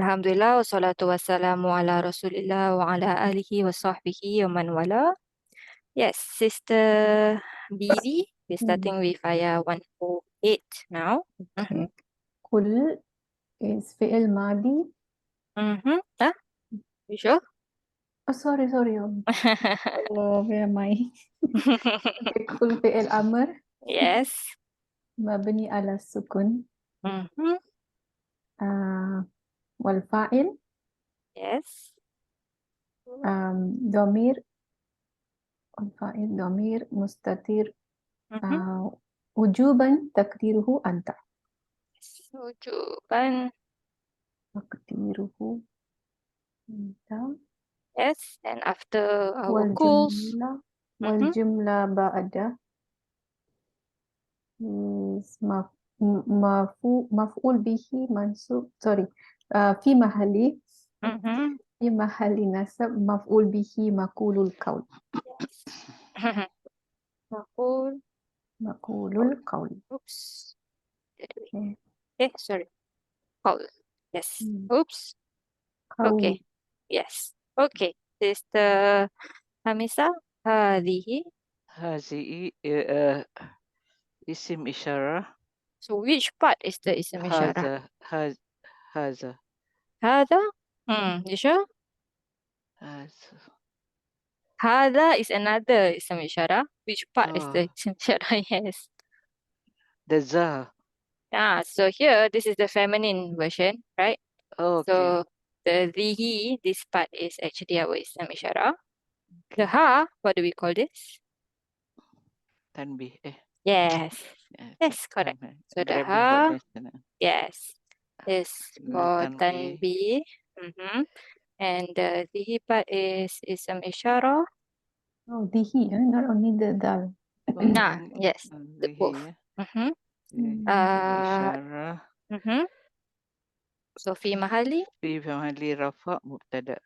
Alhamdulillah, wassalatu wassalamu ala rasulillah wa ala alihi wa sahbihi wa man wala. Yes, Sister Bibi, we're starting with Ayah 108 now. Okay. Kul is fi'il madi. Huh? You sure? Oh, sorry. Oh, where am I? Okay, kul fi'il amr. Yes. Mabni ala sukun. Mhm. Wal fa'il. Yes. Domir. Wal fa'il domir mustatir. Wujuban takdiruhu anta. Wujuban. Takdiruhu anta. Yes. And after our Wal calls. jumlah. Wal jumlah ba'da is maf'ul bihi mansub. Sorry. Fi mahali. Fi mahali nasab maf'ul bihi maqulul qaul. Maqulul qaul. Oops. Okay. Sorry. Qaul. Yes. Oops. Qaul. Okay. Yes. Okay. Sister Hamisa, هذه. هذه اسم إشارة. So which part is the اسم إشارة? هذا. هذا? You sure? هذا is another اسم إشارة. Which part is the اسم إشارة? Yes. The za. So here, this is the feminine version, right? Okay. So the ذه, this part is actually our اسم إشارة. The ha, what do we call this? Tanbih. Yes. Yes, correct. So the ha, yes, is for tanbih. And the dihi part is ism isyarah. Oh, dihi, not only the dal. Yes, the both. إشارة. So fi mahali. في محل رفع مبتدأ.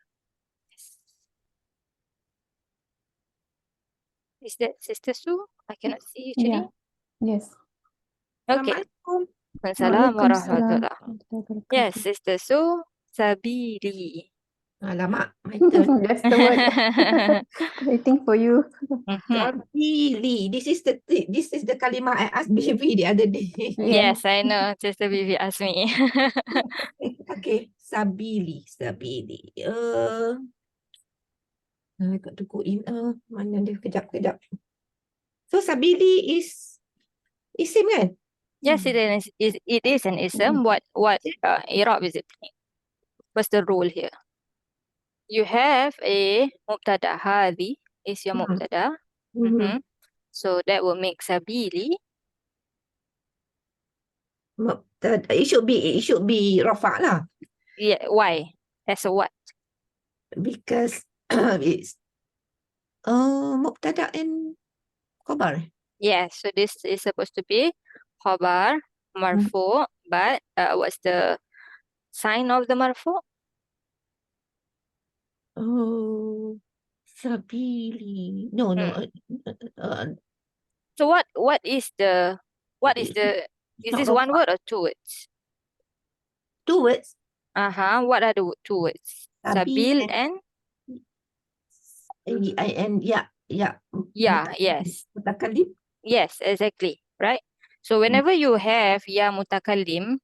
Is that Sister Sue? I cannot see actually. Yeah. Yes. Okay. Assalamualaikum warahmatullah. Yes, Yes. Sister Sue, sabili. Alamak, my turn. That's the word. Waiting for you. Sabili. This is the kalimah I asked Baby the other day. Yes, I know. Sister Bibi asked me. Okay, sabili. I got to go in. Mana dia? Kejap. So sabili is isim kan? Yes, it is an ism. What Iraab is it playing? What's the role here? You have a mubtada. Hadi is your mubtada. So that will make sabili. It should be rafa lah. Yeah, why? As a what? Because it's mubtada and khabar. Yeah, so this is supposed to be khabar, marfu, but what's the sign of the marfu? Oh, sabili. No. So what is is this one word or two words? 2 words. What are the 2 words? Sabil and yeah. Yes. Mutakallim. Yes, exactly. Right? So whenever you have ya mutakallim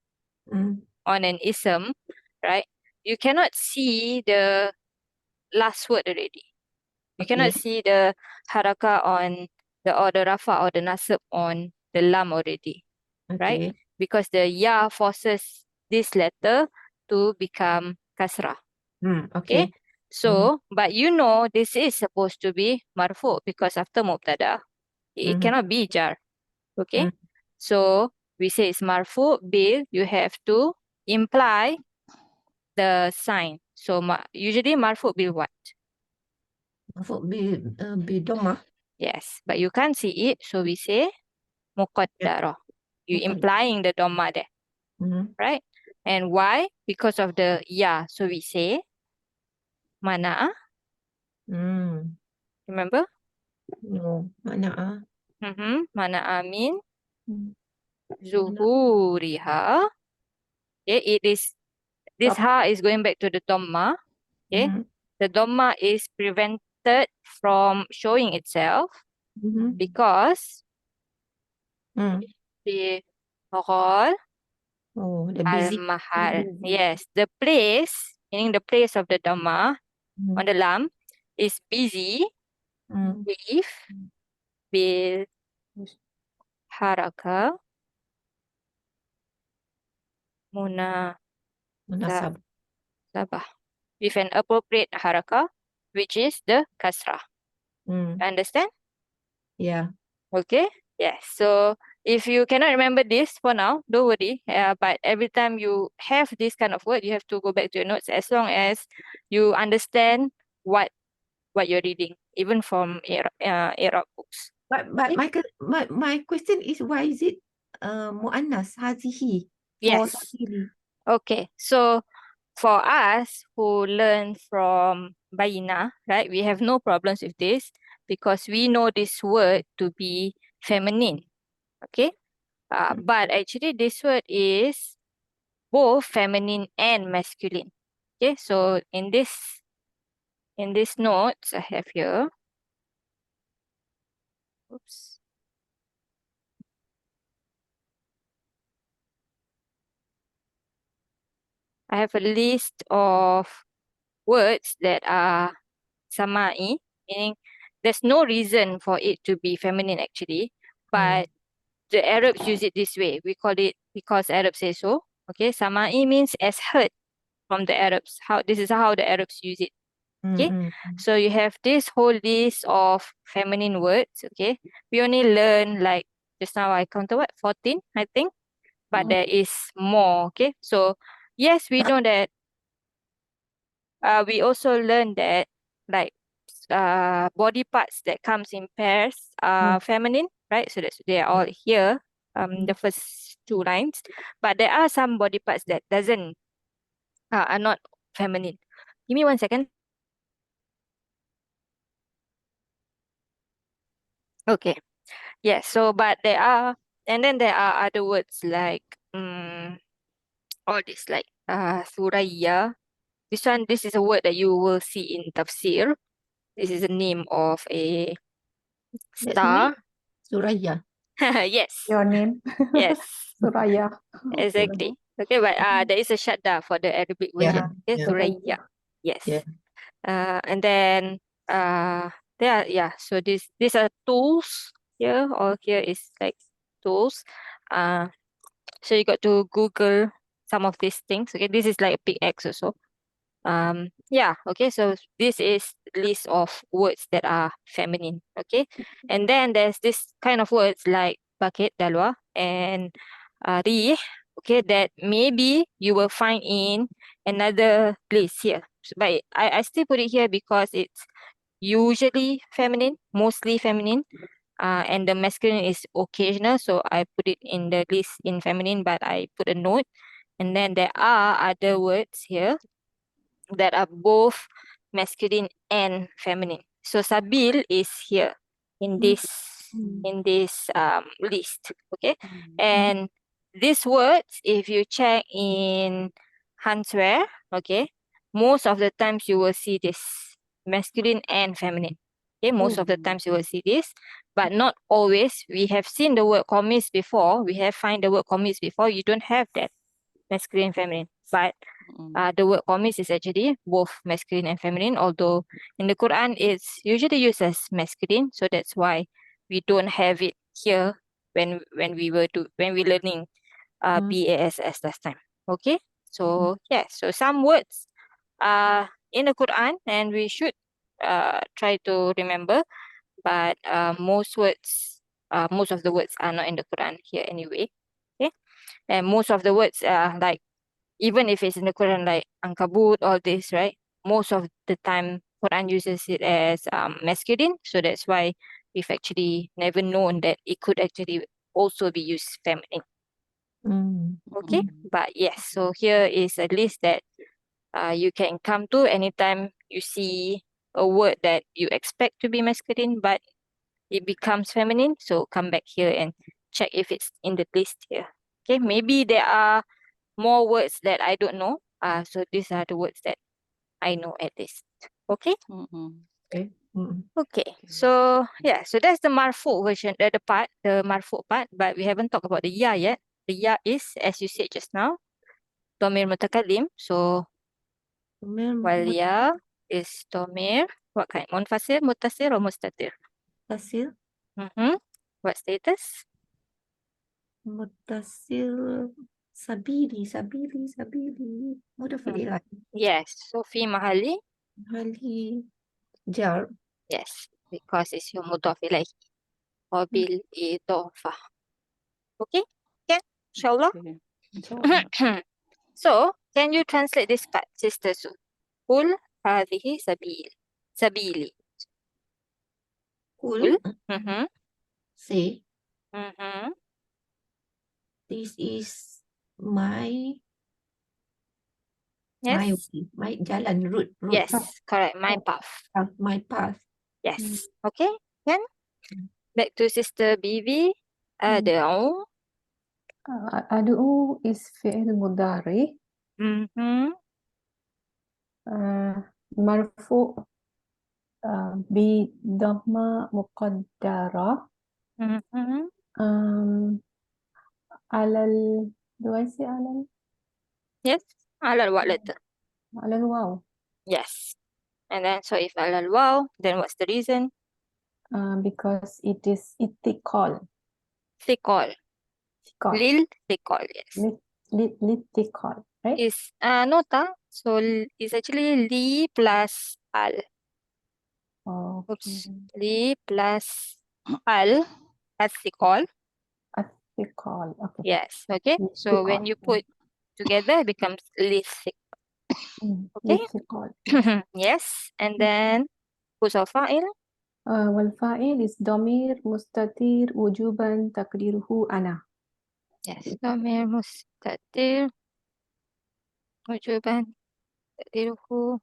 on an ism, right? You cannot see the last word already. You cannot see the haraka on or the rafa or the nasab on the lam already. Right? Because the ya forces this letter to become kasrah. Okay? So, but you know this is supposed to be marfu because after mubtada, it cannot be jar. Okay? So, we say it's marfu, bil, you have to imply the sign. So, usually marfu bil what? Marfu bil dhammah. Yes, but you can't see it, so we say muqaddarah. You implying the dhamma there. Right? And why? Because of the ya. So, we say mana. Remember? No, mana. Mana amin zuhuriha. Okay, it is This ha is going back to the dhamma. Okay. The dhamma is prevented from showing itself because the hall Oh, the busy. al-mahal. Yes, the place, meaning the place of the dhamma on the lam, is busy with bil haraka Munasab. munasabah, with an appropriate haraka, which is the kasrah. Understand? Yeah. Okay. Yes. So if you cannot remember this for now, don't worry. But every time you have this kind of word, you have to go back to your notes as long as you understand what you're reading, even from Arab books. But my question is, why is it muannas hazihi for Yes. sabili? Okay. So for us who learn from Bayina, right, we have no problems with this because we know this word to be feminine. Okay. But actually this word is both feminine and masculine. Okay, so in this notes I have here. Oops. I have a list of words that are samai, meaning there's no reason for it to be feminine actually, but the Arabs use it this way. We call it because Arabs say so. Okay, samai means as heard from the Arabs. This is how the Arabs use it. Okay, so you have this whole list of feminine words. Okay, we only learn like just now I counted what 14 I think, but there is more. Okay, so yes, we know that. We also learn that like body parts that comes in pairs are feminine, right? So they are all here. The first two lines, but there are some body parts that are not feminine. Give me 1 second. Okay. Yes, so but and then there are other words like all this like Surah. This is a word that you will see in tafsir. This is the name of a That's me, star. Suraya. Yes. Your name, Yes. Suraya. Exactly. Okay, but there is a shadda for the Arabic version. Okay, Yeah. Suraya. Yes. Yeah. And then so these are tools here. All here is like tools. So you got to Google some of these things. Okay, this is like a pickaxe also. Okay, so this is list of words that are feminine. Okay, and then there's this kind of words like bucket, dalwa, and rih. Okay, that maybe you will find in another place here. But I still put it here because it's usually feminine, mostly feminine. And the masculine is occasional, so I put it in the list in feminine, but I put a note. And then there are other words here that are both masculine and feminine. So sabil is here in this list. Okay, and these words, if you check in Hanswear, okay, most of the times you will see this masculine and feminine. Okay, most of the times you will see this, but not always. We have seen the word qamis before. We have find the word qamis before. You don't have that masculine and feminine, but the word qamis is actually both masculine and feminine, although in the Quran it's usually used as masculine, so that's why we don't have it here when we learning BASS last time. Okay, so so some words are in the Quran and we should try to remember, but most of the words are not in the Quran here anyway. Okay, and most of the words are like, even if it's in the Quran like Ankabut, all this, right? Most of the time Quran uses it as masculine. So that's why we've actually never known that it could actually also be used feminine. Okay. But yes, so here is a list that you can come to anytime you see a word that you expect to be masculine, but it becomes feminine. So come back here and check if it's in the list here. Okay, maybe there are more words that I don't know, So these are the words that I know at least. Okay? Okay. Okay. So yeah, so that's the marfu version, the marfu part, but we haven't talked about the ya yet. The ya is, as you said just now, domir mutakallim. So wal ya is domir, what kind? Munfasil, muttasil, or mustatir? Mutasil. What status? Mutasil. Sabili. Mudaf al-ilah. Yes. So fi mahali. Hali. Jar. Yes, because it's your mudaf ilaih or bil idafah. Okay? Yeah, inshallah. Okay. InsyaAllah. So, can you translate this part, Sister Su? Qul hadhihi sabili. Cool. Mm-hmm. Say, Mm-hmm. this is my Yes. way, my jalan, route. Yes, correct. My path. My path. Yes. Okay. Can? Back to Sister Bibi. Ad'u. Ad'u is fi'il mudari. Mm-hmm. مرفوع بضمة مقدرة Mm-hmm. على do I say Yes. Alal what letter? على الواو Yes. And then, so if alal wow, then what's the reason? because it is اتقال Thiqal. Lil thiqal, yes. للاتقال, right? Is nota. So it's actually li plus al. Oops. Li plus al as thiqal. الثقال, okay. Yes. Okay. So when you put together, it becomes li thiqal. Okay. للثقال. Yes. And then who's our fa'il? والفاعل is ضمير مستتر وجوبا تقديره أنا. Yes. Dhamir mustatir. Wujuban. Taqdiruhu.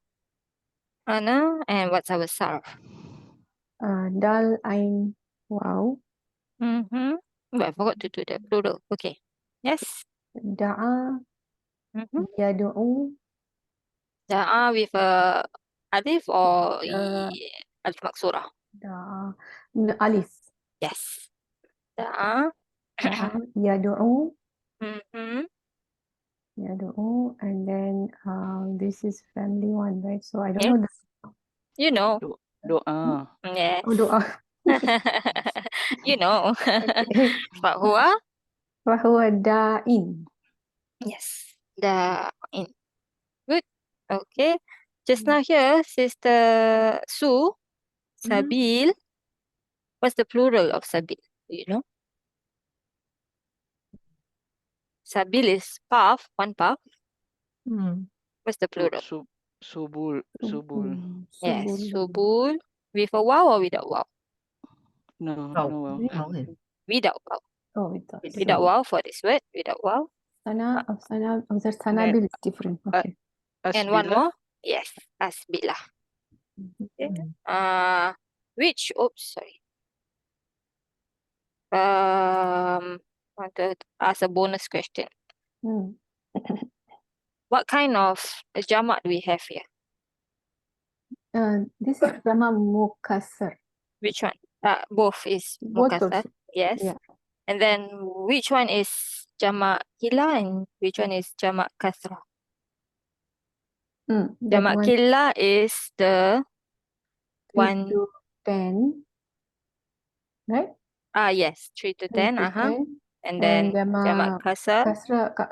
Ana. And what's our sarf? dal ain waw Mm-hmm. But I forgot to do the plural. Okay. Yes. da'a Mm-hmm. yad'u Da'a with a alif or alif maksurah. da'a alif Yes. Da'a. da'a yad'u Mm-hmm. yad'u and then this is family one, right? So I don't Yeah. know You know. Doa. Yes. doa. You know. Okay. Fahuwa. Fahuwa da'in. Yes. Da'in. Good. Okay. Just now here, Sister Su, Sabil. What's the plural of Sabil? Do you know? Sabil is path, one path. What's the plural? Subul. Yes, subul. With a waw or without waw? No, Wow. no. Wow. Without waw. Oh, without. Without waw for this word. Without waw. There's sanabil is different. Okay. And one more. Yes, asbilah. Okay. Which? Oops, sorry. Want to ask a bonus question. What kind of jamak do we have here? This is jama mukassar. Which one? Both is Both mukassar. also. Yes. Yeah. And then which one is jamak killa and which one is jamak kasrah? That Jamak one killa is the 3 one. to 10, right? Yes, 3 to 10. 3 to 10. And then jamak kasrah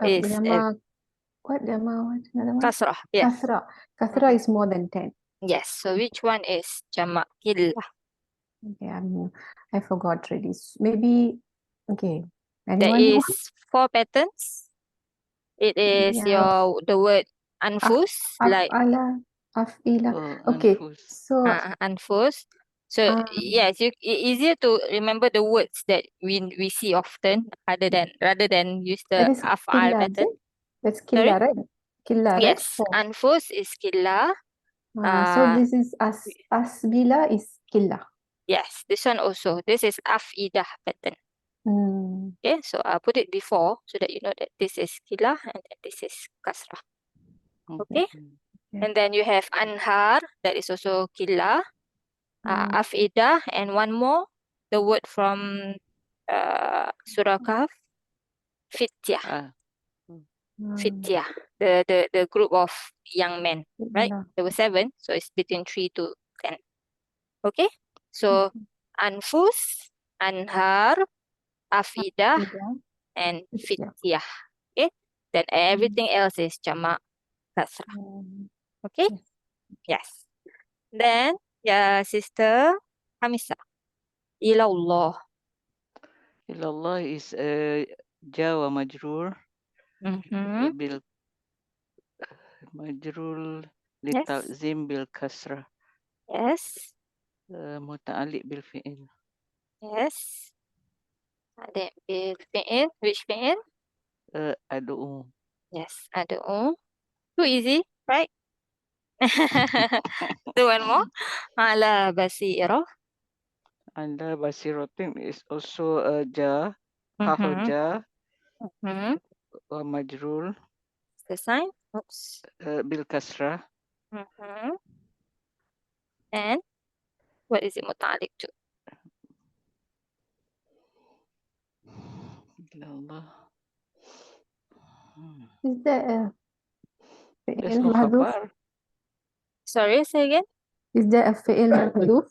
is what another one? kasrah. Yes. Kasrah is more than 10. Yes. So which one is jamak killa? Okay, I forgot already. Maybe okay. There Anyone know? is 4 patterns. It is the word anfus, like Af'ila. Okay, Anfus. so anfus. So yes, easier to remember the words that we see often rather than use that the is af'al killa, is pattern. it? That's Sorry? killa, right? Killa, right? Yes, Four. anfus is killa. So this is asbila is killa. Yes, this one also. This is afidah pattern. Okay, so I'll put it before so that you know that this is killa and that this is kasrah. Okay. And then you have anhar, that is also killa, afidah, and one more, the word from Surah Kahf, fityah. Ah. Fityah, the group of young men, right? Yeah. There were 7, so it's between 3 to 10. Okay, so anfus, anhar, afidah, Yeah. and Yeah. fityah. Okay, then everything else is jamak kasrah. Okay, yes. Then, sister Hamisa, ilallah. Ilallah is Jawa majrur Mm-hmm. bil majrur Yes. litalzim bil kasrah Yes. muta'alliq bil fi'il. Yes. Ada bil fi'il. Which fi'il? Ad'u. Yes, ad'u. Too easy, right? Do one more. Ala basirah. Anda basiratin is also ja, Mm-hmm. ja, Mm-hmm. wa majrur The sign. Oops. bil kasrah. Mm-hmm. And what is it muta'alliq to? Ilallah. Is there a There's fi'il no mahdhuf? khabar. Sorry, say again. Is there a fi'il mahdhuf?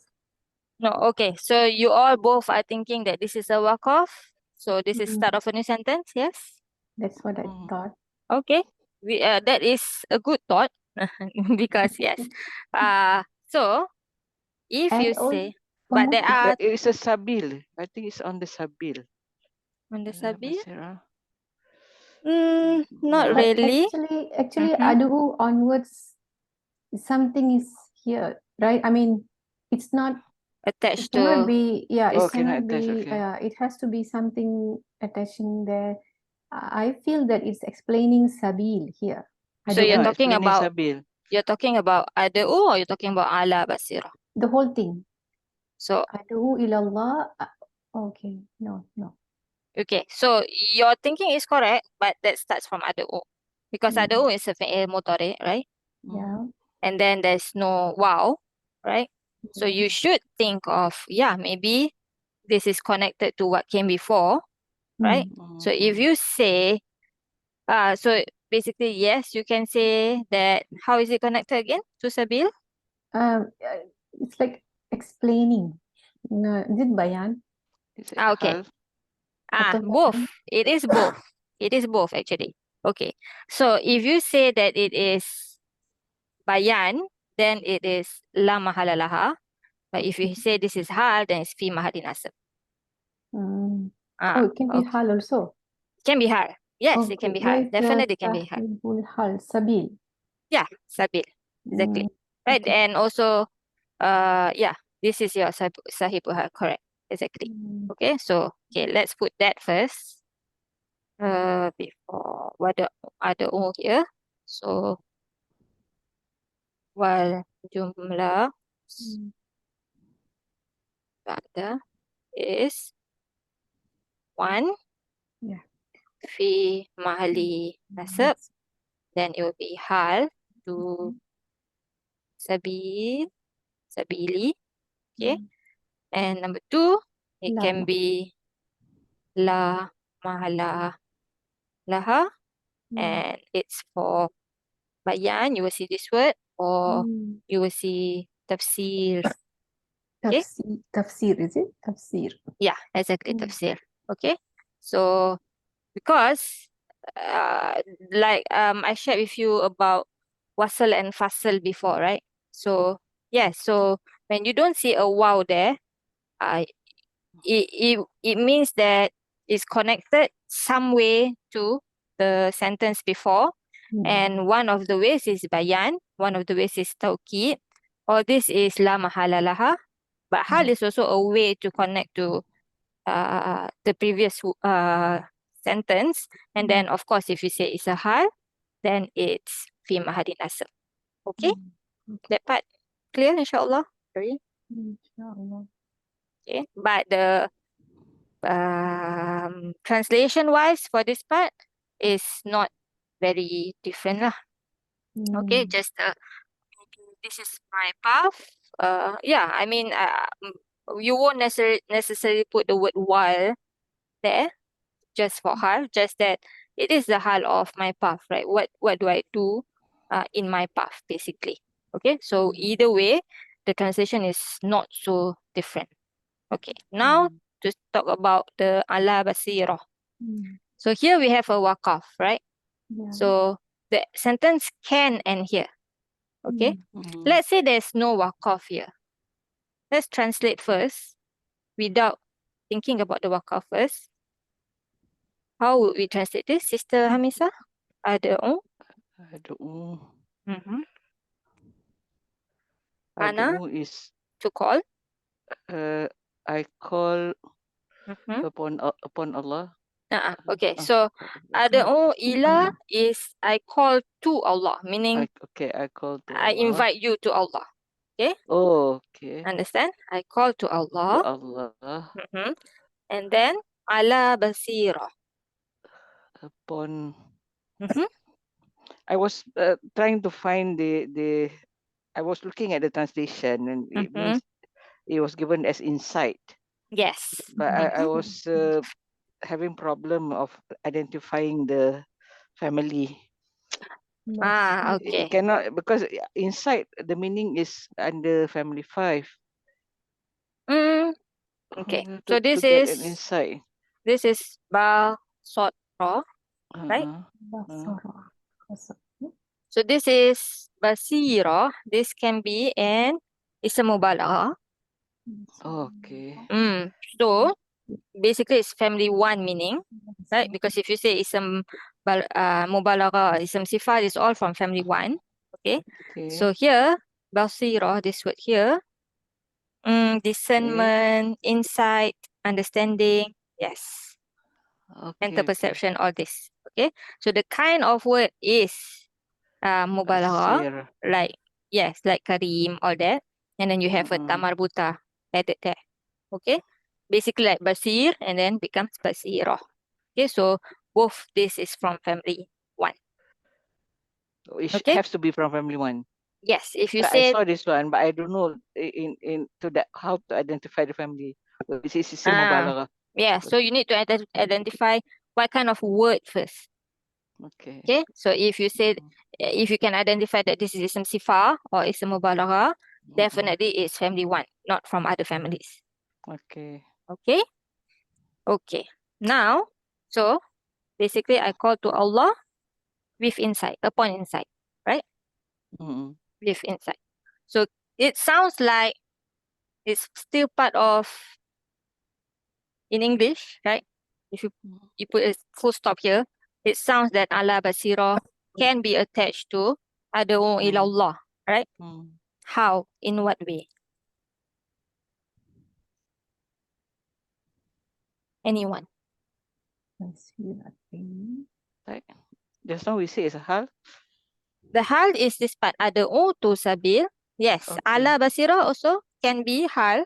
No, okay. So you all both are thinking that this is a waqaf. So this is start of a new sentence, yes? That's what I thought. Okay. That is a good thought because yes. So if And you also, say, but there are It's a sabil. I think it's on the sabil. on the sabil. Basirah. Not but really. actually, Mhm. adu onwards, something is here, right? I mean, it's not. It Attached cannot to be. Yeah, it this. Okay, not cannot attached, be. okay. It has to be something attaching there. I feel that it's explaining sabil here. So you're Yeah, Adu, talking explaining about sabil. adu or you're talking about ala basira. the whole thing. So Adu ilallah. Okay, no. okay. So your thinking is correct, but that starts from adu because Mm. adu is a fi'il mudhari, right? Yeah. And then there's no wow, right? So Yeah. you should think of maybe this is connected to what came before, right? So if you say so basically yes, you can say that how is it connected again to sabil? It's like explaining. No, is it bayan? It's Okay. hal. Atau Both. bayan? It is both. It is both actually. Okay. So if you say that it is bayan, then it is la mahala laha. But if you say this is hal, then it's fi mahali nasab. Oh, it can be Okay. hal also. Can be hal. Yes, it can Okay, be where hal. is Definitely can be hal. sahibul hal? Sabil. Yeah, sabil. Exactly. Right. Okay. And also, yeah, this is your sahibul hal. Correct. Exactly. Okay. So, okay, let's put that first. Before what the other here. So, wal jumlah ba'da is one Yeah. fi mahali nasab. Then it will be hal to sabili. Okay. And number 2, it La. can be la mahala laha. And it's for bayan, you will see this word, or you will see tafsir. Okay. Tafsir, is it? Tafsir. Yeah, exactly, tafsir. Okay. So because like I shared with you about wasal and fasal before, right? So yeah, so when you don't see a wow there, it means that it's connected some way to the sentence before. And one of the ways is bayan, one of the ways is tawkid, or this is la mahala laha. But hal is also a way to connect to the previous sentence. And then, of course, if you say it's a hal, then it's fi mahali nasab. Okay? That part clear, inshallah? Sorry. Inshallah. Okay. But the translation wise for this part is not very different lah. Okay, just this is my path. Yeah, I mean, you won't necessarily put the word while there just for hal, just that it is the hal of my path, right? What do I do in my path, basically? Okay, so either way, the translation is not so different. Okay, now to talk about the ala basirah. So here we have a waqaf, right? Yeah. So the sentence can end here. Okay, Mm. let's say there's no waqaf here. Let's translate first without thinking about the waqaf first. How would we translate this, Sister Hamisa? Ad'u. Ad'u. Mm-hmm. Ana, Ad'u is to call. I call Mm-hmm. upon Allah. Okay, Ah, so ad'u ila Allah. is I call to Allah, meaning I call to I Allah. invite you to Allah. Okay, Oh, okay. understand? I call to To Allah. Allah Mm-hmm. And then ala basira. upon. Mm-hmm. I was trying to find the. I was looking at the translation, and it Mm-hmm. means it was given as insight. Yes. But I Mm-hmm. was having problem of identifying the family. Okay. It cannot, because inside the meaning is under family 5. Okay. To So this get an is insight. ba sot ra, right? Basara. So this is basira. This can be an ism mubalagha. Okay. So basically it's family 1 meaning, right? Because if you say ism mubalagha, ism sifat is all from family 1. Okay. Okay. So here, basira, this word here, discernment, insight, understanding, yes. Mental perception, all this. Okay. So the kind of word is mubalagha, Basir. like, yes, like karim, all that. And then you have a tamarbuta added there. Okay. Basically like basir and then becomes basirah. Okay. So both this is from family 1. It Okay. has to be from family 1. Yes. If you I say saw this one, but I don't know in to that how to identify the family. This is isim mubalagha. yeah, so you need to identify what kind of word first. Okay. Okay. So if you said, if you can identify that this is ism sifa or ism mubalagha, definitely it's family 1, not from other families. Okay. Okay. Okay. Now, so basically I call to Allah with insight, upon insight, right? With insight. So it sounds like it's still part of, in English, right? If you put a full stop here, it sounds that ala basira can be attached to ad'u ila Allah, right? How? In what way? Anyone? Like, just now we say it's a hal. The hal is this part, ad'u to sabil. Yes, Okay. ala basira also can be hal.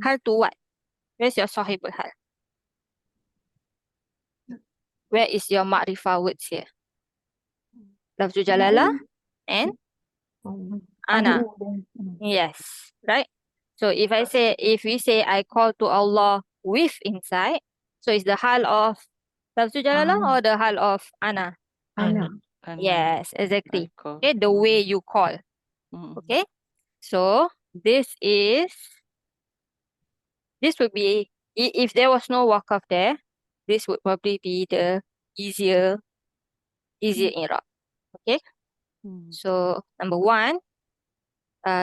Hal to what? Where's your sahibul hal? Where is your ma'rifah words here? Lafzu jalalah and ana. Yes, right? So if we say I call to Allah with insight, so is the hal of lafzu jalalah or the hal of ana? Ana. Yes, exactly. I call. Okay, the way you call. Okay, so this would be, if there was no waqaf there, this would probably be the easier i'rab. Okay, so number 1,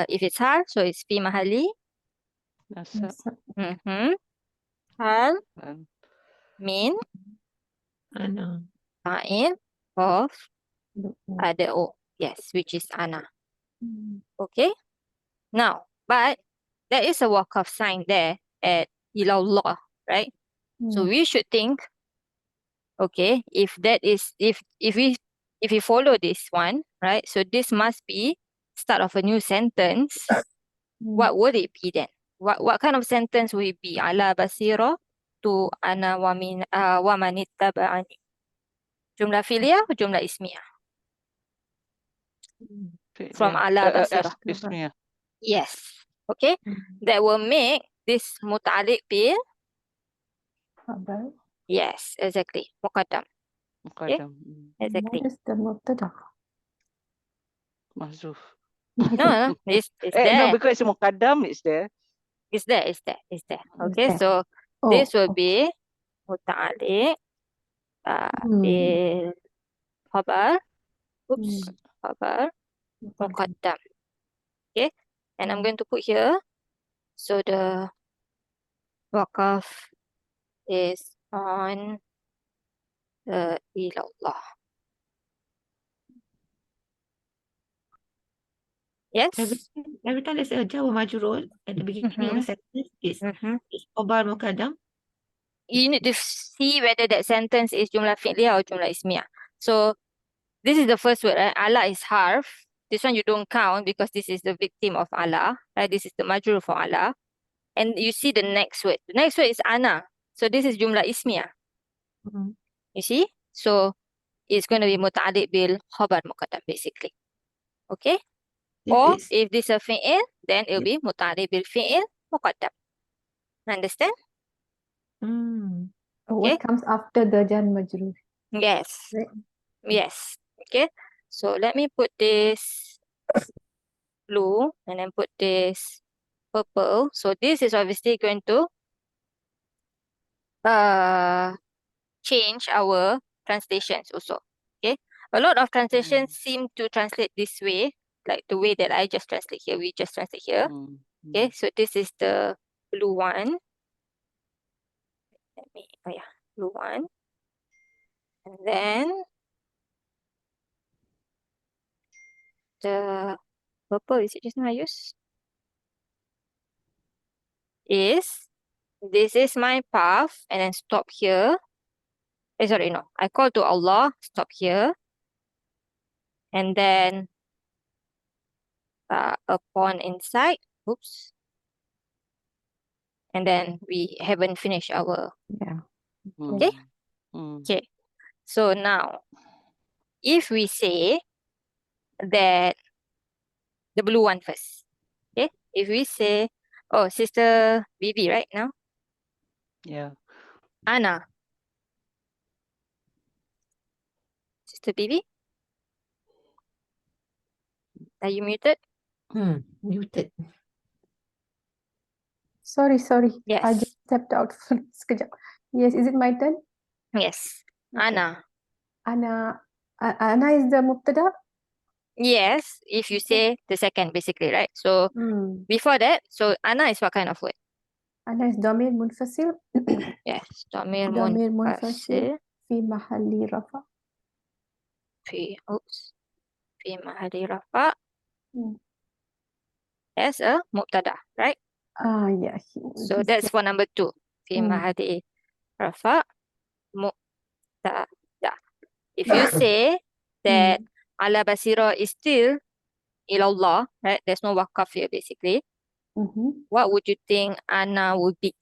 if it's hal, so it's fi mahali. Hal min Ana. fa'il of ad'u. Yes, which is ana. Okay. Now, but there is a waqaf sign there at ilallah, right? So we should think, okay, if we follow this one, right? So this must be start of a new sentence. What would it be then? What kind of sentence would it be? Ala basira to ana wa man ittaba'ani. Jumlah fi'liyah atau jumlah ismiyah? from ala basirah. Ismiyah. Yes. Okay. That will make this muta'alliq bil. Khabar. Yes, exactly. Muqaddam. Muqaddam. Exactly. What is the mubtada? Mahzuf. No, it's No, there. because Muqaddam is there. It's there. Okay, there. so Oh, this will be muta'alliq bil khabar. Oops. Khabar muqaddam. Okay. And I'm going to put here. So the waqaf is on the ilallah. Yes? Every time there's a jar or majrur at the beginning of a sentence, it's khabar muqaddam. You need to see whether that sentence is jumlah fi'liyah or jumlah ismiyah. So this is the first word, right? Allah is harf. This one you don't count because this is the victim of Allah, right? This is the majrur for Allah. And you see the next word. The next word is ana. So this is jumlah ismiyah. You see? So it's going to be muta'alliq bil khabar muqaddam basically. Okay? Or if this is a fi'il, then it will be muta'alliq bil fi'il muqaddam. Understand? what comes after the jar majrur? Yes. Right. Yes. Okay. So let me put this blue and then put this purple. So this is obviously going to change our translations also. Okay. A lot of translations seem to translate this way, like the way that I just translate here. We just translate here. Okay. So this is the blue one. Blue one. And then the purple, is it just now I used? This is my path and then stop here. Sorry, no. I call to Allah, stop here. And then upon insight, oops. And then we haven't finished our, okay? Okay. So now, if we say that the blue one first, okay? If we say, oh, Sister Bibi, right now? Yeah. Ana. Sister Bibi? Are you muted? Muted. Sorry. Yes. I just stepped out for sekejap. Yes, is it my turn? Yes. Okay. Ana. Ana is the mubtada? Yes, if you say the second, basically, right? So before that, so ana is what kind of word? Ana is damir munfasil. Yes, damir Damir munfasil munfasil fi mahalli rafa. fi mahalli rafa as a mubtada, right? Yeah. So that's for number 2. Fi mahalli rafa mubtada. If you say that ala basira is still ilallah, right? There's no waqaf here basically. What would you think ana would be?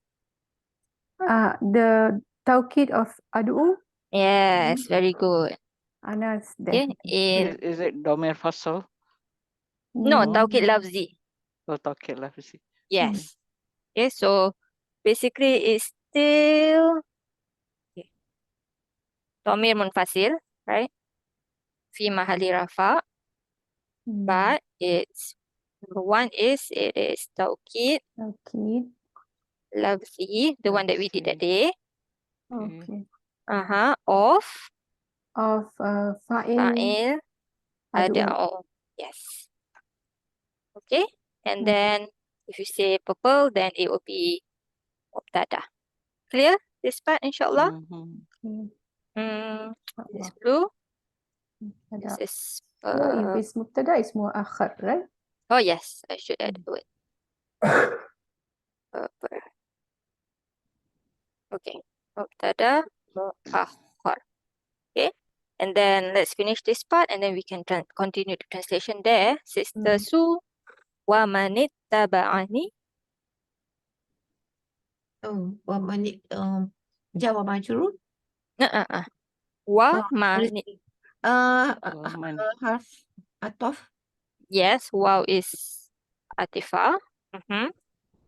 The tawkid of adu. Yes, very good. Ana's there. Okay. Is it Domer Fasal? No, tawkid lafzi. Oh, Tawkid Lafzi. Yes. Okay, so basically it's still dhamir munfasil, right? Fi mahalli rafa, but it's number 1 is it is tawkid lafzi, the one that we did that day. Okay. Of Fa'il ada. adu. Oh, yes. Okay, and then if you say purple, then it will be mubtada. Clear this part, inshallah? This blue. This is So if it's mubtada, it's more akhar, right? oh yes, I should add the word. Purple. Okay, mubtada muakhar. Okay, and then let's finish this part, and then we can continue the translation there. Sister Su, wa manittaba'ani. Wa manit jar wa majrur. Wa manit. Harf Atof. Yes, waw is atifah.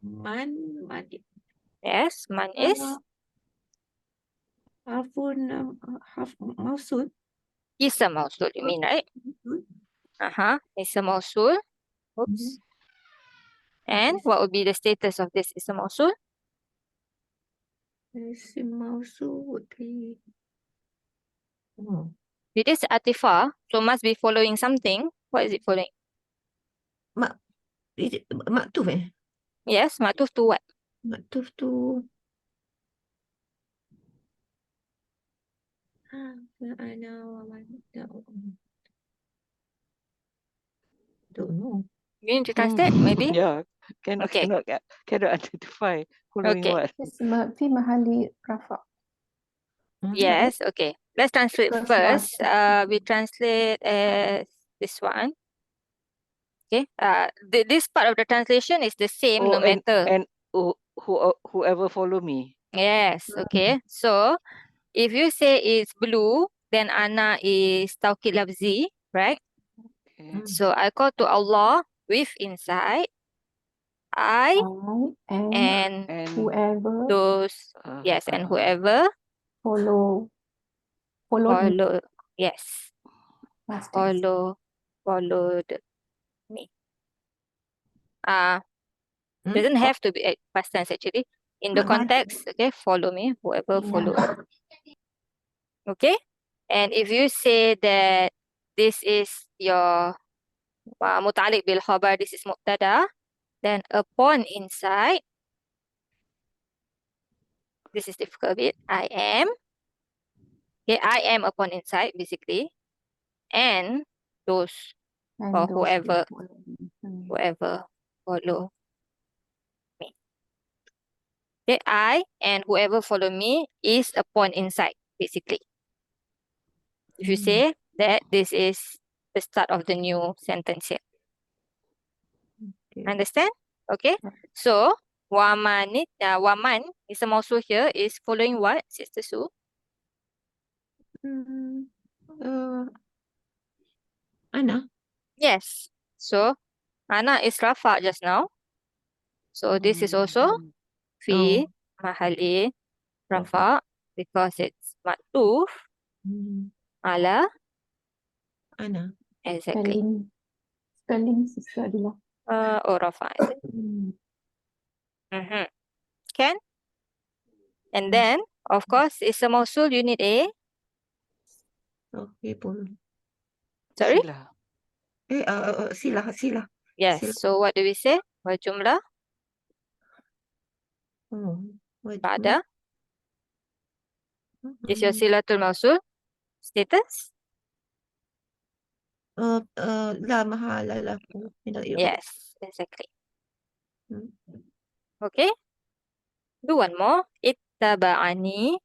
Man. Yes, man is Harfun. Mausul. ism mausul, you mean, right? Ism mausul. Oops. And what would be the status of this ism mausul? Isim mausul would be. It is atifah, so must be following something. What is it following? Is it maktuf Yes, matuf to what? Maktuf tu. Don't know. You need to translate, maybe? Yeah, cannot Okay. cannot identify following Okay. what. في محل رفع. Yes, okay. Let's translate Because first. We translate as this one. Okay. This part of the translation is the same no matter. And whoever follow me. Yes, okay. So if you say it's blue, then ana is taukid lafzi, right? Okay. So I call to Allah with inside I and And whoever those yes, and whoever followed me. follow yes, Past tense. followed me. Doesn't have to be past tense actually. In the context, okay, follow me, whoever follow. Okay? And if you say that this is your muta'alliq bil khabar, this is muqtada, then upon inside, this is difficult bit, I am. Okay, I am upon inside basically. And those or whoever follow me. Okay, I and whoever follow me is upon inside basically. If you say that this is the start of the new sentence here. Understand? Okay. So waman is also here is following what, Sister Sue? Ana. Yes. So ana is rafa just now. So this is also fi mahali rafa because it's matuf ala. Ana. Exactly. Spelling Sister Adila. Or rafa. Can? And then, of course, it's a mausul, you need a. Okay, pun. Sorry? Sila. Yes. Sila. So what do we say? Wajumlah pada. Is your silatul mausul status? La mahala lahu min al-i'rab. Yes, exactly. Okay. Do one more. Ittaba'ani.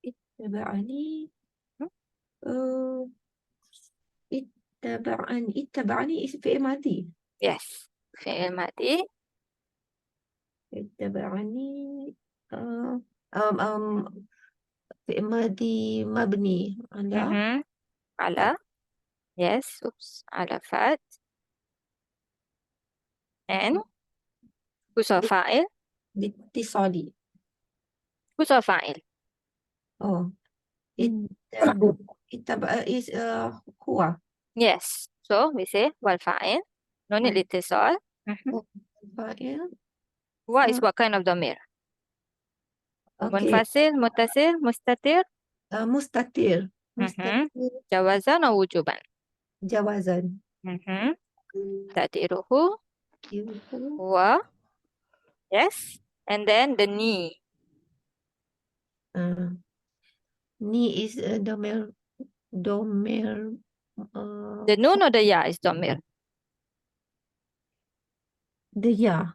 Ittaba'ani. Ittaba'ani is fi'il madhi. Yes. Fi'il madhi. Ittaba'ani. Fi'il madhi mabni. Ala. Yes. Oops. Ala fat. And who's our fa'il? Bitisali. Who's our fa'il? Oh. Ittaba is huwa. Yes. So we say wal fa'il. No need litisal. Fa'il. What is what kind of dhamir? Okay. Munfasil, muttasil, mustatir? Mustatir. Mustatir. Jawazan or wujuban? Jawazan. Tadiruhu. Wa. Yes. And then the ni. Ni is domer. The nun or the ya is dhamir? The ya.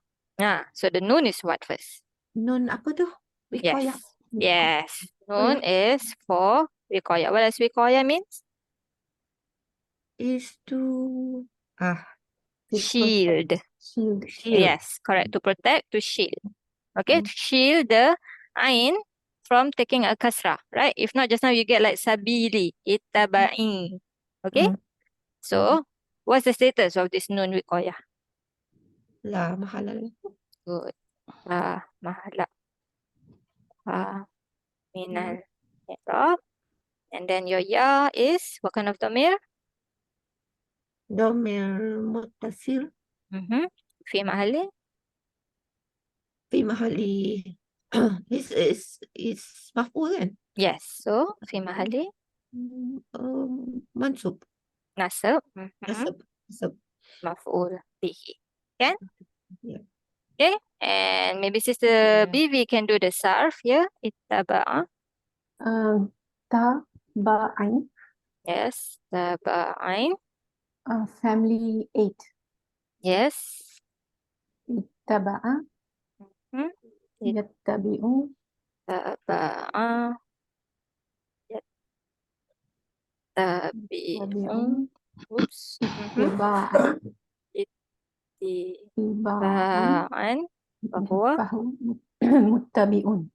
So the nun is what first? Nun apa tu? Wikoya. Yes. Nun is for wikoya. What does wikoya means? Is to Shield. shield. Yes, correct. To protect, to shield. Okay, to shield the ain from taking a kasrah, right? If not, just now you get like sabili, ittaba'i. Okay? So, what's the status of this nun wiqayah? La mahalal. Good. Mahala. Minal i'rab. And then your ya is what kind of damir? Domir muttasil Fi mahalli. fi mahali. This is maf'ul kan? Yes. So, fi mahalli. Mansub. Nasab. Nasab. Nasab. Maf'ul bihi. Can? Yeah. Okay. And maybe Sister Yeah. Bibi can do the sarf here. Ittaba'a. Taba'ain, Yes. Taba'ain. family 8. Yes. Taba'a, Hmm. yattabi'u, Taba'a. Tabi'un. tabi'u, Oops. ittiba'an, ittiba'an, Ittiba'an. Bahwa. muttabi'un.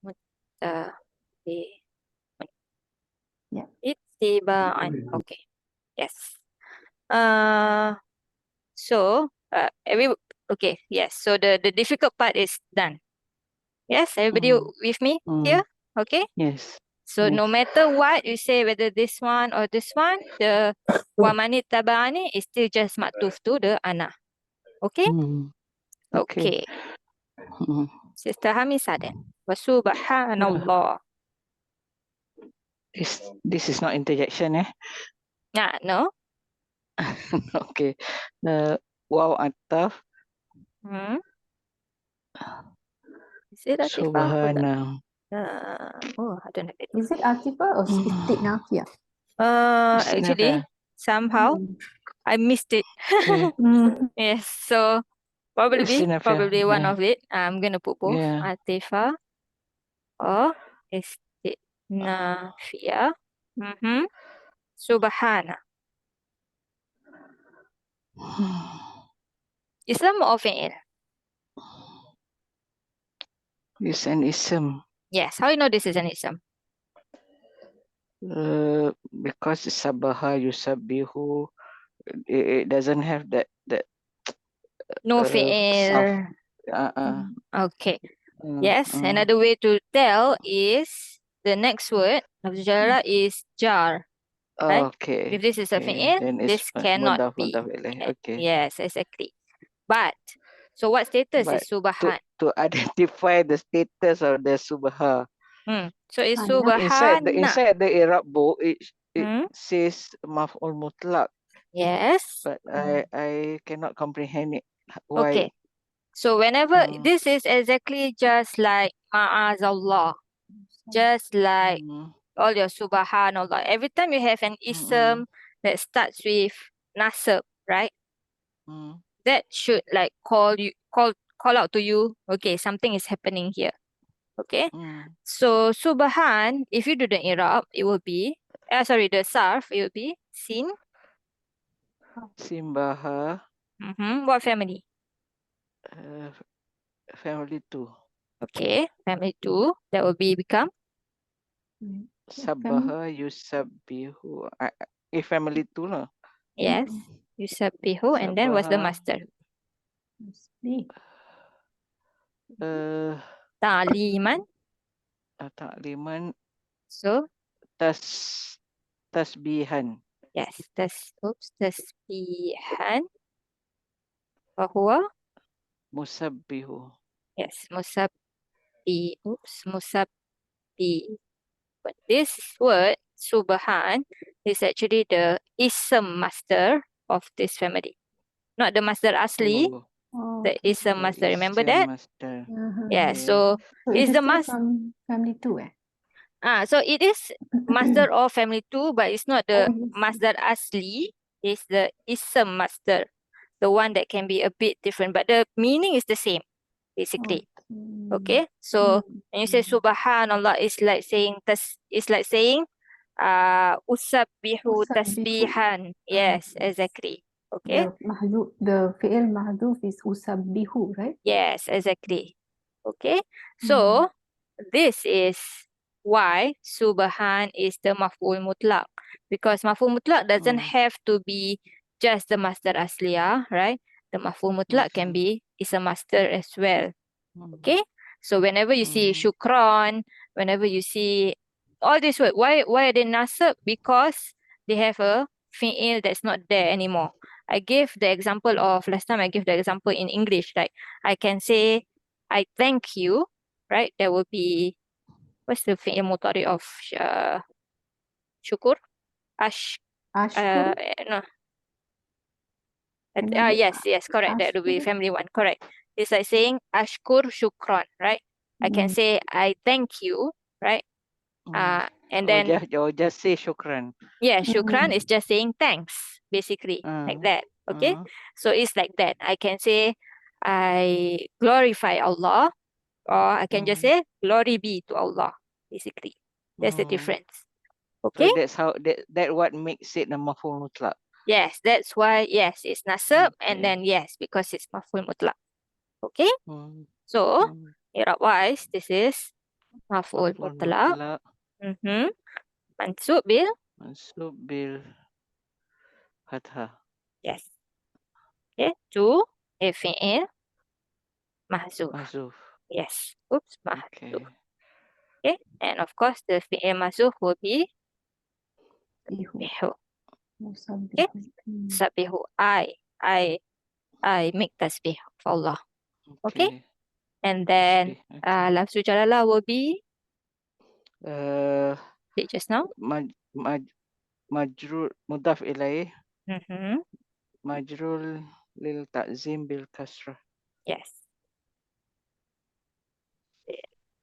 Muttabi. Yeah. Ittiba'an. Okay. Yes. So okay, yes. So the difficult part is done. Yes, everybody with me here? Okay. Yes. So no matter what you say, whether this one or this one, the wamanit tabani is still just maktuf to the ana. Okay? Okay. Okay. Sister Hamisa then. Wasubhanallah. This is not interjection, eh? No? Okay. Waw ataf. Is it Atifah? Hold on. Subhana. I don't have it. Is it Atifah or Istiqnafiyah? Actually, somehow I missed it. Okay. Yes, so probably Istinafiyah, one yeah. of it. I'm gonna put both. Yeah. Atifah or Istinafiyah. Subhana. Ism or fi'il? It's an ism. Yes. How you know this is an ism? Because it's sabaha yusabbihu, it doesn't have that No soft. fi'il. Okay. Yes. Another way to tell is the next word of Jalala is jar. Right? Okay. If this is a fi'il, Then this cannot be. Okay. Yes, exactly. But so what status But is subhan? to identify the status of the subha. So it's Inside subhana. the Iraq book, it Hmm? says maf'ul mutlaq, Yes. but I cannot comprehend it. Why? Okay. So whenever this is exactly just like ma'azallah, just like all your subhanallah. Every time you have an ism that starts with nasab, right? That should like call out to you. Okay, something is happening here. Okay. So subhan, if you do the i'rab, it will be the sarf, it will be sin. Simbaha, What family? family 2. Okay, family 2. That will become Sabaha yusabbihu. Family 2 lah. yes. Yusabbihu, and then what's the master? Ta'liman. Ta'liman. So tasbihan. yes, tasbihan. Bahwa Musabbihu. yes, musabbi. But this word subhan is actually the ism master of this family, not the master asli. The ism master. Remember that? Master. Yeah. Okay. So it is is the still master. from family 2, eh? So it is master of family 2, but it's not the yes. master asli. It's the ism master, the one that can be a bit different, but the meaning is the same, basically. Okay. So when you say subhanallah, it's like saying usabbihu tasbihan. Yes, exactly. Okay. The fi'il mahduf is usabbihu, right? Yes, exactly. Okay. So this is why subhan is the maf'ul mutlaq. Because maf'ul mutlaq doesn't have to be just the masdar asliyah, right? The maf'ul mutlaq can be is a masdar as well. Okay? So whenever you see shukran, whenever you see all this word, why are they nasab? Because they have a fi'il that's not there anymore. I gave the example of, last time I gave the example in English, like I can say, I thank you, right? That would be, what's the fi'il mudari of shukur? Ashkur. No. Another- Yes, correct. That would be ashkur. family one, correct. It's like saying ashkur shukran, right? I can say I thank you, right? And then just say shukran. yeah, shukran is just saying thanks, basically, like that. Okay, so it's like that. I can say I glorify Allah, or I can just say glory be to Allah, basically. That's the difference. Okay. So that's how that what makes it a maf'ul mutlaq. Yes, that's why, yes, it's nasab, and then yes, because it's maf'ul mutlaq. Okay, so Irab wise, this is maf'ul mutlaq. Mansub bil, Mansub bil fathah. yes. Okay, to a fi'il mahzuf. Mahzuf. Yes, oops, mahzuf. Okay. Okay, and of course the fi'il mahzuf will be Bihu. bihu. Musabbihu. Sabihu. I make tasbih for Allah. Okay. And then lafzu jalalah will be just now. Majrur mudaf ilaih. Mm-hmm. Majrul lil ta'zim bil kasrah. Yes.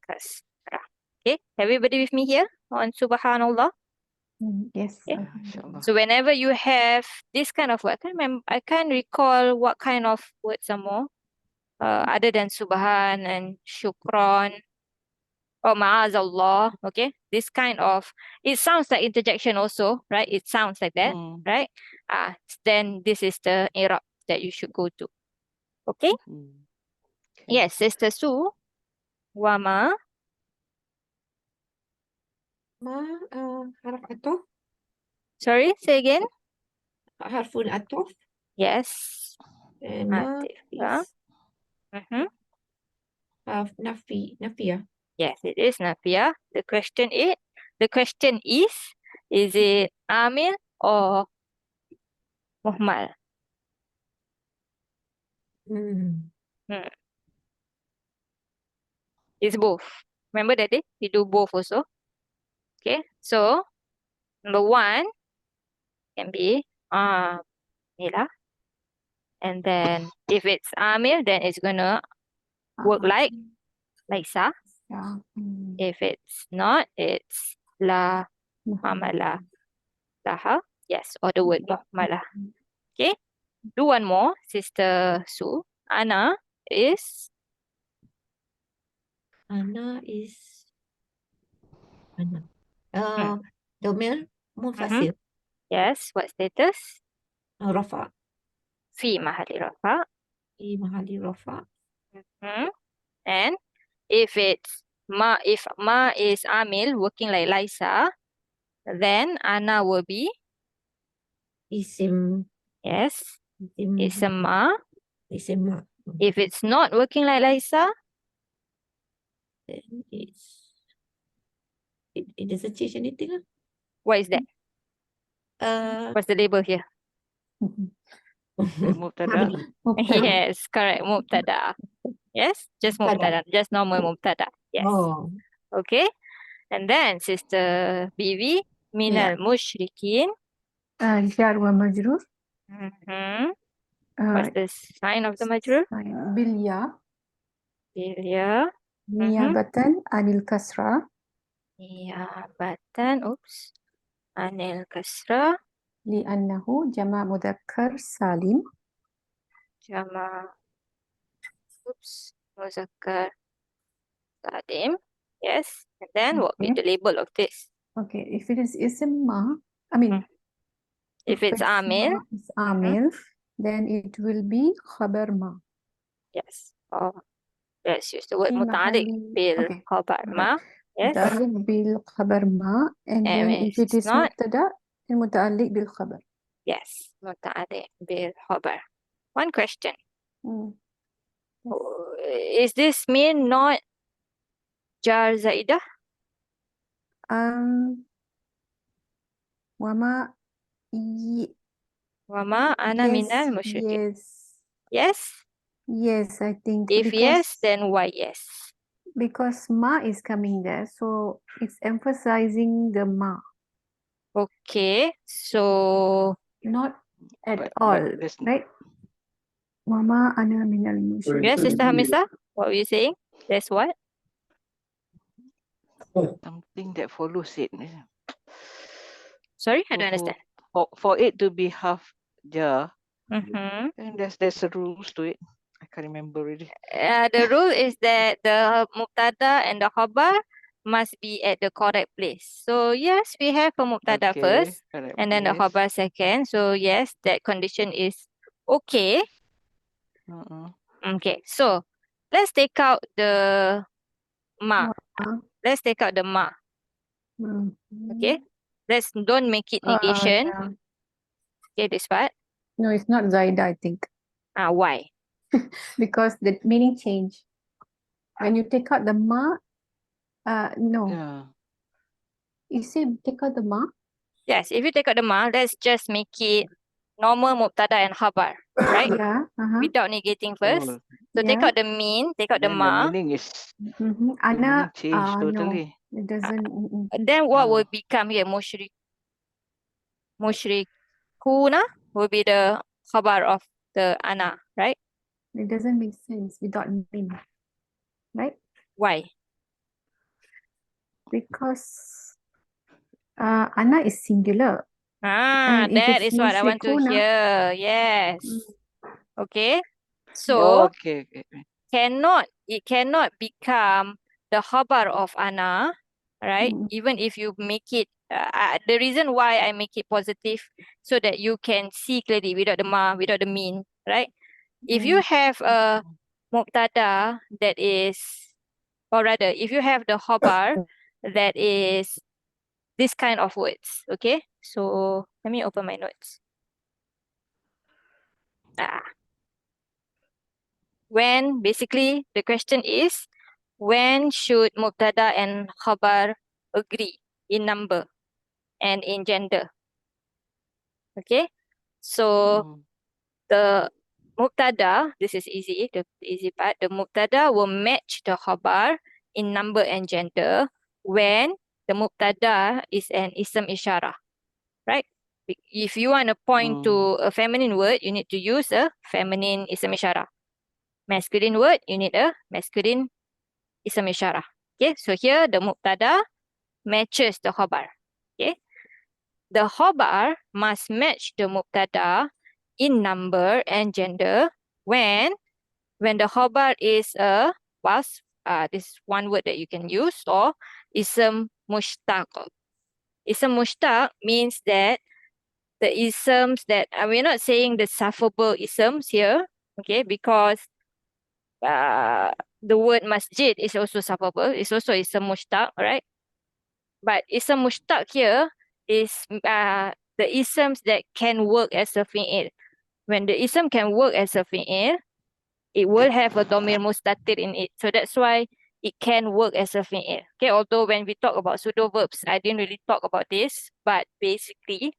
Kasrah. Okay, everybody with me here on Subhanallah? Yes. Okay. Inshallah. So whenever you have this kind of word, I can't recall what kind of words are more, other than Subhan and Shukran or Ma'azallah. Okay, this kind of, it sounds like interjection also, right? It sounds like that, right? Then this is the Irab that you should go to. Okay. Yes, Sister Su. Wama. Harf atof. Sorry, say again. Harfun atof. Yes. And ma Atif, is harf nafiyah. Yes, it is Nafia. The question is it Amil or Muhmal? It's both. Remember that day? We do both also. Okay, so number one can be Mila. And then if it's Amil, then it's gonna work like Sa. If it's not, it's La Mamala Laha. Yes, or the word Muhmalah. Okay, do one more, Sister Su. Ana is Ana. Domir munfasil. yes, what status? Rafa. Fi mahali rafa. Fi mahali rafa. And if ma is Amil working like Laisa, then Ana will be Isim. yes. Ism ma. Isim ma. If it's not working like Laisa, Then it doesn't change anything. what is that? What's the label here? Mubtada. Yes, correct. Mubtada. Yes, just mubtada, just normal mubtada. Yes. Oh. Okay. And then Sister Bibi, minal mushrikin. Jar wa majrur. What's the sign of the majrur? Bilya. Bilya. Niyabatan anil kasra. Niyabatan. Oops. Anil kasra. Li'annahu jama' mudzakkar salim. Jama. Oops. Muzakkar salim. Yes. And then what will be the label of this? Okay, if it is ism ma, I mean, if it's Amil, is Amil, then it will be khabar ma. Yes. Oh, let's use the word Fi muta'alliq mahalli- bil okay, khabar ma. Yes. متعلق بالخبر ما, and then And if it it's is not, مبتدأ المتعلق بالخبر. yes, متعلق بالخبر. One question. Mm. Is this mean not jar zaidah? وما y- Wama ana minal musyrikin. yes, Yes? I think If yes, then why yes? because ma is coming there, so it's emphasizing the ma, Okay, so not at But all, there's right? Wama ana minal yes, Sister musyrikin. Hamisa, what were you saying? That's what? something that follows it. Sorry, I don't understand. For it to be half jar, Mm-hmm. then there's a rules to it. I can't remember really. The rule is that the mubtada and the khabar must be at the correct place. So yes, we have a mubtada Okay, first correct and then the place. khabar second. So yes, that condition is okay. Okay, so let's take out the ma. Wama. Let's take out the ma. Mhm. Okay, let's don't make it negation. Yeah. Okay, this part. No, it's not Zaida, I think, Why? because the meaning change. When you take out the ma, no, Yeah. you say take out the ma, Yes, if you take out the ma, let's just make it normal mubtada and khabar, right? yeah, Without negating first. Oh, So take yeah. out the mean, take out the then the ma. meaning is Ana, changed no, totally. it doesn't. Then what Ah. will become here? Mushrikuna will be the khabar of the ana, right? It doesn't make sense without mean, right? Why? Because ana is singular, and if That it's is what I want to mushrikuna, hear. Yes. Okay. Oh, So okay. it cannot become the khabar of ana, right? Even if you make it, the reason why I make it positive so that you can see clearly without the ma, without the mean, right? If you have a mubtada that is, or rather, if you have the khabar that is this kind of words, okay? So let me open my notes. When basically the question is, when should mubtada and khabar agree in number and in gender? Okay, so the mubtada, this is easy, the easy part. The mubtada will match the khabar in number and gender when the mubtada is an ism isyarah, right? If you want to point to a feminine word, you need to use a feminine ism isyarah. Masculine word, you need a masculine ism isyarah. Okay, so here the mubtada matches the khabar. Okay, the khabar must match the mubtada in number and gender when the khabar is a was this one word that you can use, or ism mushtaq. Ism mushtaq means that the isms that we're not saying the sufferable isms here, okay, because the word masjid is also sufferable, it's also ism mushtaq, right? But ism mushtaq here is the isms that can work as a fi'il. When the ism can work as a fi'il, it will have a domir mustatir in it. So that's why it can work as a fi'il. Okay, although when we talk about pseudo verbs, I didn't really talk about this, but basically,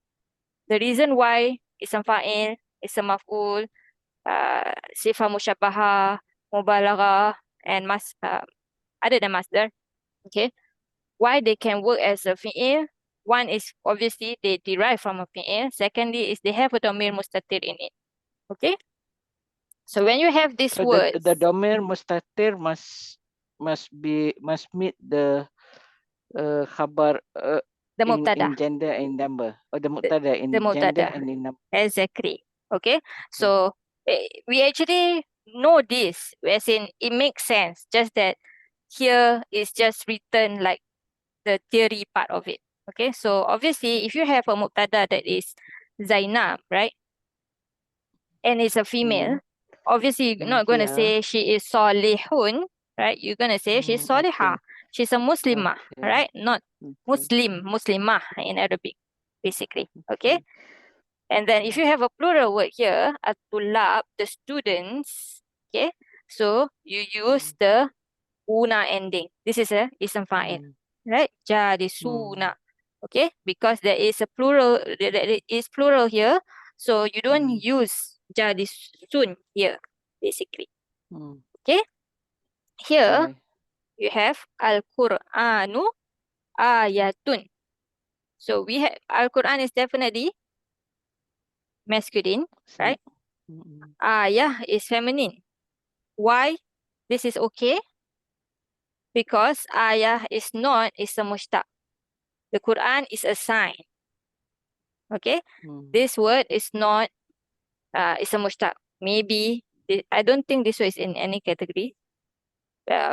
the reason why ism fa'il, ism maf'ul, sifah musyabbahah, mubalaghah, and other than masdar, okay, why they can work as a fi'il. One is obviously they derive from a fi'il. Secondly is they have a domir mustatir in it. Okay? So when you have these So words, the domir mustatir must meet the khabar the mubtada, in gender and number, or the mubtada in the gender mubtada, and in number. exactly. Okay? So we actually know this, as in it makes sense, just that here is just written like the theory part of it. Okay, so obviously if you have a mubtada that is Zainab, right? And it's a female, obviously you're not going to say she is Salihun, right? You're going to say she's Salihah. She's a Muslimah, Okay. right? Not Okay. Muslim, Muslimah in Arabic, basically. Okay. And then if you have a plural word here, at-tulab, the students, okay? So you use the una ending. This is a ism fa'il, right? Jalisuna. Okay? Because there is a plural, there is plural here. So you don't use jalisun here, basically. Okay? Here, you have Al-Qur'anu ayatun. So we have, Al-Quran is definitely masculine, right? Ayah is feminine. Why this is okay? Because ayah is not a mushtaq. The Quran is a sign. Okay? This word is not is a mushtaq. Maybe I don't think this word is in any category.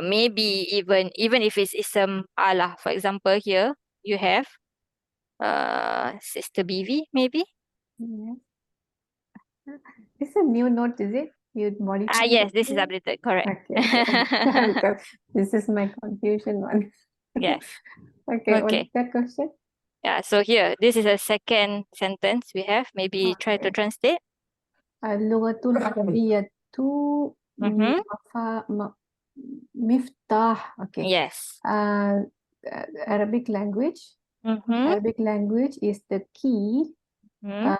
Maybe even if it's ism Allah. For example, here you have Sister BV, maybe. Yes. It's a new note, is it? You modified Yes, it? this is updated, correct. Okay, okay. Because this is my confusion one. Yes. Okay, what's Okay. that question? Yeah, so here, this is a second sentence we have. Maybe try to Okay. translate. Al-lughatul arabiyyatu Mm-hmm. miftah. Okay. Yes. Arabic language. Mm-hmm. Arabic language is the key Mm-hmm.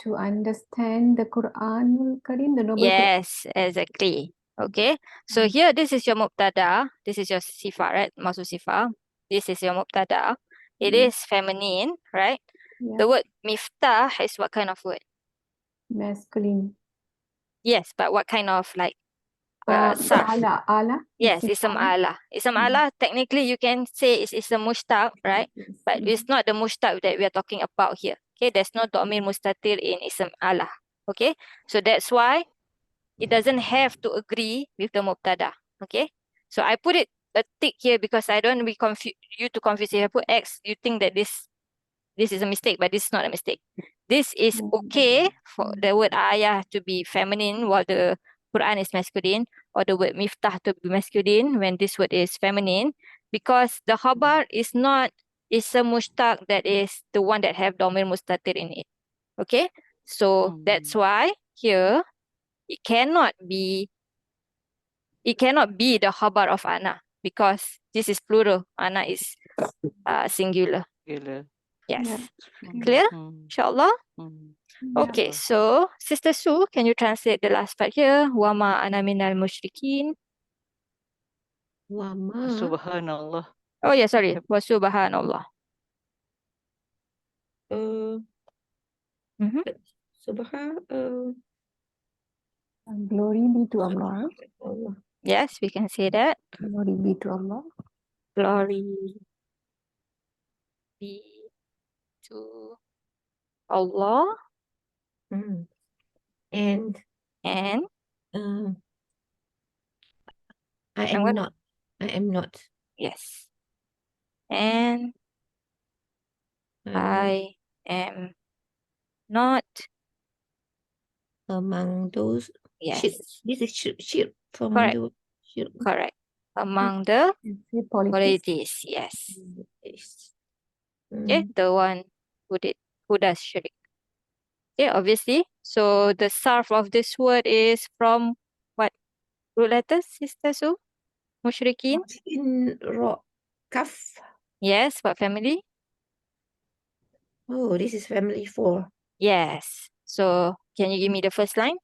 to understand the Quranul Karim, the Noble Quran. Yes, exactly. Okay. So here, this is your mubtada. This is your sifa, right? Maksud sifa. This is your mubtada. It is feminine, right? Yeah. The word miftah is what kind of word? Masculine. Yes, but what kind of like sarf? Ala. Yes, Is it ism ala? ala. Ism ala, technically you can say it's a mushtaq, right? Yes. But it's not the mushtaq that we are talking about here. Okay, there's no domir mustatir in ism ala. Okay, so that's why it doesn't have to agree with the mubtada. Okay, so I put it a tick here because I don't want you to confuse. If I put X, you think that this is a mistake, but this is not a mistake. This is okay for the word ayah to be feminine while the Quran is masculine, or the word miftah to be masculine when this word is feminine, because the khabar is not a mushtaq that is the one that have domir mustatir in it. Okay, so that's why here it cannot be the khabar of ana, because this is plural. Ana is singular. Yes. Yeah. Clear? Inshallah. Yeah. Okay, so Sister Sue, can you translate the last part here? Wama ana minal musyrikin. Wama. Subhanallah. Oh yeah, sorry. Wa subhanallah. Mm-hmm. Subhan. Glory be to Allah. Allah. Yes, we can say that. Glory be to Allah. Glory be to Allah. And And I And am what? not. I am not. Yes. And I am not. Among those. Yes. This is shirk from Correct. the shirk. Correct. Among the Polytheists. yes. Yes. Okay, the one who does shirk. Okay, obviously. So the sarf of this word is from what root letters, Sister Sue? Mushrikin? In rock. Kaf. Yes, what family? Oh, this is family 4. Yes. So can you give me the first line?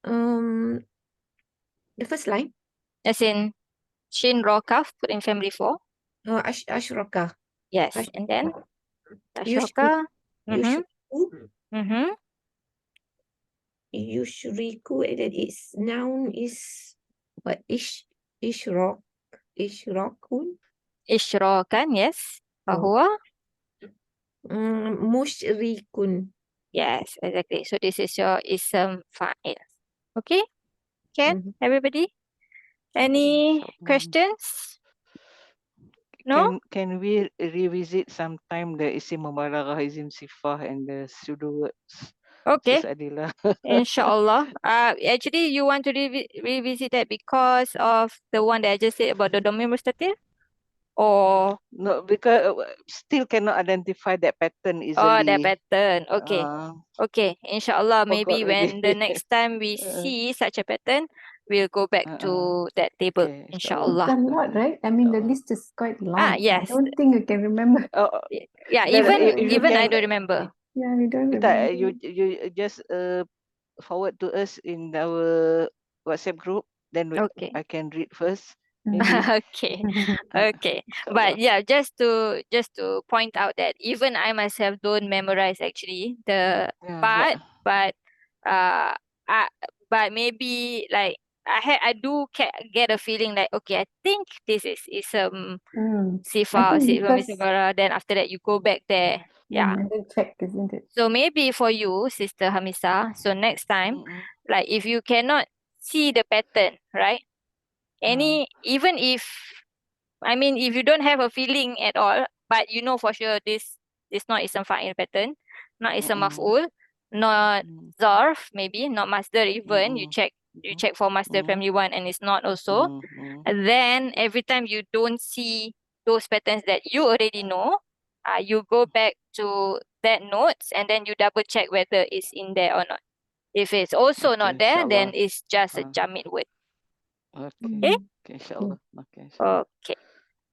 The first line. As in Shin Ro Kaf, put in family 4. Ashraka. Yes. And then Ashoka. Mm-hmm. Mm-hmm. Yushriku, and then its noun is what? Ishrokun. Ishrokan, yes. Fahuwa? Mushrikun. Yes, exactly. So this is your ism fa'il. Okay? Can everybody? Any questions? No? Can we revisit sometime the isim mubalaghah, isim sifah, and the pseudo words? Okay, Sis Adila. inshallah. Actually, you want to revisit that because of the one that I just said about the Domir Mustatir? Or, No, because still cannot identify that pattern oh, that easily. pattern. Okay. Okay, inshallah, maybe Forgot when already. the next time we see such a pattern, we'll go back to that table, Okay, It's inshallah. a lot, right? I mean, the Inshallah. list is quite long. I Yes. don't think you can remember. Oh, Yeah, then even if you I can, don't remember. Yeah, we don't tak, remember. you just forward to us in our WhatsApp group. Then Okay. I can read first, maybe. Okay. Okay. But Inshallah. yeah, just to point out that even I myself don't memorize actually the Yeah, part, but uh I, but maybe like I do get a feeling like, okay, I think this is I Sifa, think Sifa because Misabara, then after that you go back there. Yeah. and then check, isn't it? So maybe for you, Sister Hamisa, so next time, Mm-mm. like if you cannot see the pattern, right? Even if, I mean, if you don't have a feeling at all, but you know for sure this not ism fa'il pattern, not ism Mm-mm. maf'ul, not Mm. zarf, maybe not masdar even. You Mm-mm. check for masdar family one and it's not also. Mm-mm. And then every time you don't see those patterns that you already know, you go back to that notes and then you double check whether it's in there or not. If it's also Okay, not there, then inshallah. it's just a Uh, jamid word. okay. Okay? Okay, inshallah. Okay, inshallah. Okay.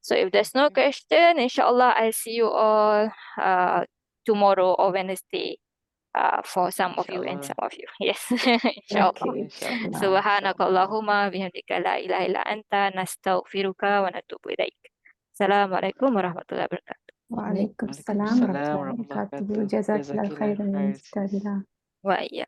So if there's no question, inshallah, I'll see you all tomorrow or Wednesday for some of you and Inshallah. some of you. Yes, inshallah. Okay. Inshallah. Subhanakallahumma bihamdika la ilaha illa anta nastaghfiruka wa natubu ilaik. Assalamualaikum warahmatullahi wabarakatuh. Waalaikumsalam Waalaikumsalam warahmatullahi warahmatullahi wabarakatuh. wabarakatuh. Jazakallah Jazakallah khairan, khair, Mr. sis. Adila. Wa iya.